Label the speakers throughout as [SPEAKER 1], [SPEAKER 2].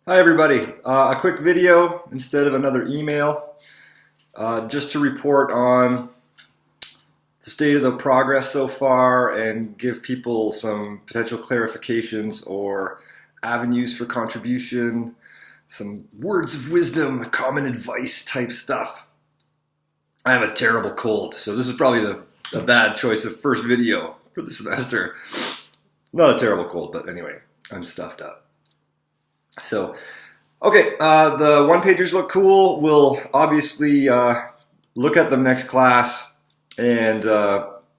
[SPEAKER 1] Hi everybody, a quick video instead of another email, just to report on the state of the progress so far and give people some potential clarifications or avenues for contribution, some words of wisdom, common advice type stuff. I have a terrible cold, so this is probably a bad choice of first video for the semester. Not a terrible cold, but anyway, I'm stuffed up. So, okay, the one-pagers look cool. We'll obviously look at them next class and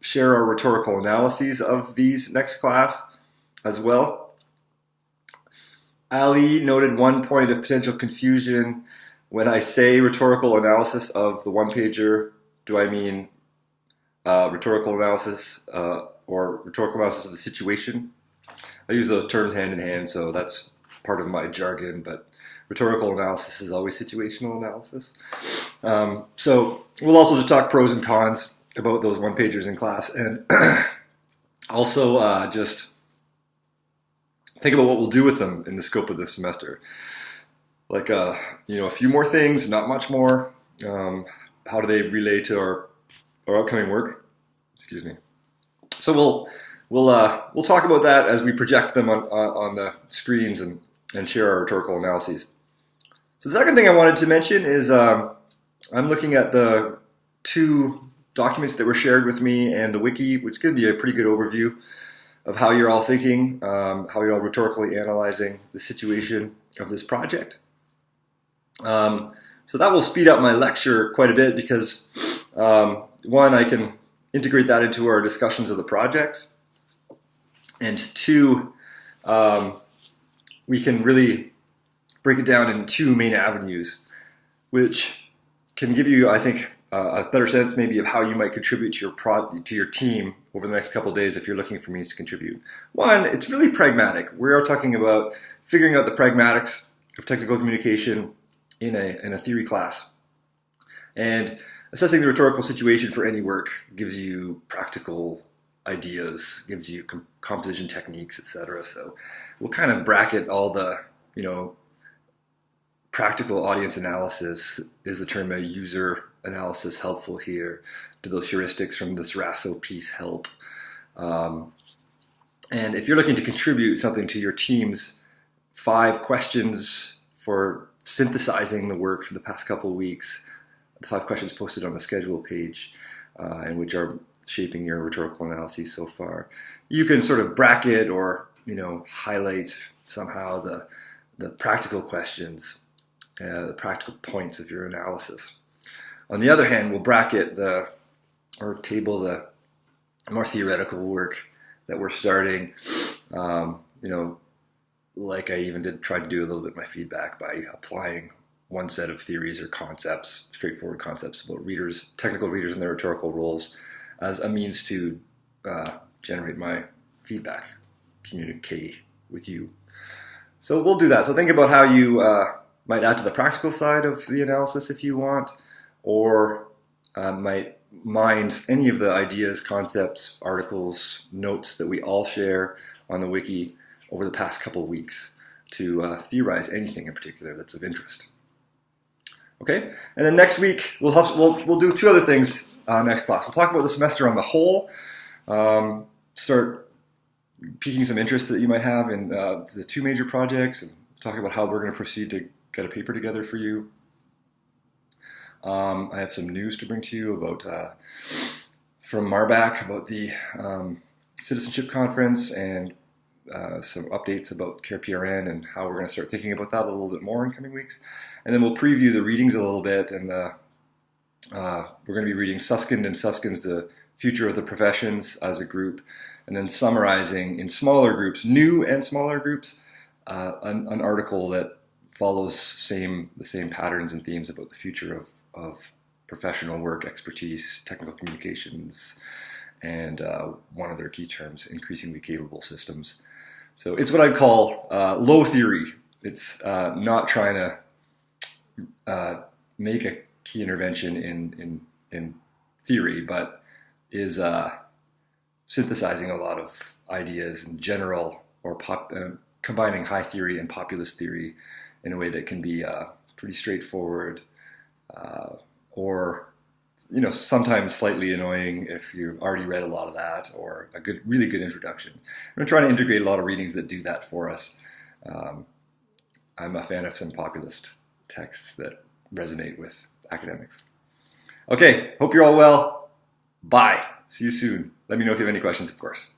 [SPEAKER 1] share our rhetorical analyses of these next class as well. Ali noted one point of potential confusion. When I say rhetorical analysis of the one-pager, do I mean rhetorical analysis or rhetorical analysis of the situation? I use those terms hand in hand, so that's part of my jargon, but rhetorical analysis is always situational analysis. So we'll also just talk pros and cons about those one-pagers in class, and also just think about what we'll do with them in the scope of this semester. Like, a few more things, not much more. How do they relate to our upcoming work? Excuse me. So we'll talk about that as we project them on the screens and share our rhetorical analyses. So the second thing I wanted to mention is I'm looking at the two documents that were shared with me and the wiki, which gives me a pretty good overview of how you're all thinking, how you're all rhetorically analyzing the situation of this project. So that will speed up my lecture quite a bit because, one, I can integrate that into our discussions of the projects, and two, we can really break it down in two main avenues, which can give you, I think, a better sense maybe of how you might contribute to your team over the next couple of days if you're looking for means to contribute. One, it's really pragmatic. We are talking about figuring out the pragmatics of technical communication in a theory class. And assessing the rhetorical situation for any work gives you practical ideas, gives you composition techniques, etc. So we'll kind of bracket all the, practical audience analysis. Is the term a user analysis helpful here? Do those heuristics from this Rasso piece help? And if you're looking to contribute something to your team's 5 questions for synthesizing the work for the past couple of weeks, the 5 questions posted on the schedule page, and which are shaping your rhetorical analyses so far, you can sort of bracket or highlight somehow the practical questions, the practical points of your analysis. On the other hand, we'll bracket or table the more theoretical work that we're starting. Like I even try to do a little bit of my feedback by applying one set of theories or concepts, straightforward concepts about technical readers and their rhetorical roles, as a means to generate my feedback, communicate with you. So we'll do that. So think about how you might add to the practical side of the analysis if you want, or might mind any of the ideas, concepts, articles, notes that we all share on the wiki over the past couple of weeks to theorize anything in particular that's of interest. Okay, and then next week we'll do 2 other things next class. We'll talk about the semester on the whole, start piquing some interest that you might have in the 2 major projects, and talk about how we're going to proceed to get a paper together for you. I have some news to bring to you about from Marbac about the citizenship conference, and some updates about CarePRN and how we're going to start thinking about that a little bit more in coming weeks. And then we'll preview the readings a little bit, and we're going to be reading Susskind and Susskind's The Future of the Professions as a group, and then summarizing in smaller groups, new and smaller groups, an article that follows the same patterns and themes about the future of professional work, expertise, technical communications, and one of their key terms, increasingly capable systems. So it's what I'd call low theory. It's not trying to make a key intervention in theory, but is synthesizing a lot of ideas in general, or combining high theory and populist theory in a way that can be pretty straightforward, or sometimes slightly annoying if you've already read a lot of that, or a really good introduction. I'm trying to integrate a lot of readings that do that for us. I'm a fan of some populist texts that resonate with academics. Okay, hope you're all well. Bye. See you soon. Let me know if you have any questions, of course.